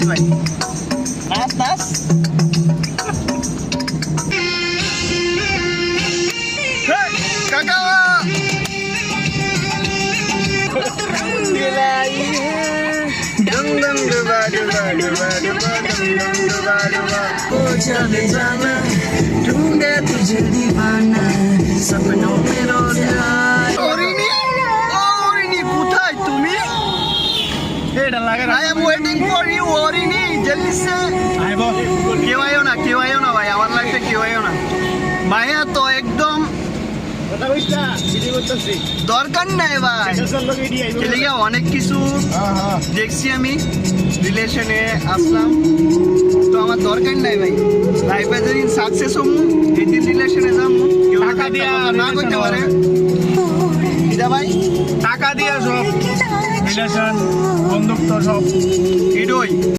করতেছি ভাই। নাচ নাচ। কাকা dum dum duba duba duba duba dum dum duba duba वो चले जाना ढूंढे तुझे दीवाना सपनों में रोज आए ओरिनी কোথায় তুমি এটা লাগে না I am waiting for you ওরিনি জলদি সে আইবো কেউ আয়ো না ভাই আমার লাগতে কেউ আয়ো না মায়া তো একদম কথা কইতা ভিডিও করতেছি দরকার নাই ভাই সেসব লোক এডি আইবো এদিকে অনেক কিছু হ্যাঁ দেখছি আমি রিলেশনে আসলাম তো আমার দরকার নাই ভাই লাইফে যেদিন সাকসেস হবো যেদিন রিলেশনে যাবো কেউ টাকা একটা দিয়া কথা না করতে relation পারে এটা ভাই টাকা দিয়া সব রিলেশন বন্ধুত্ব সব এটাই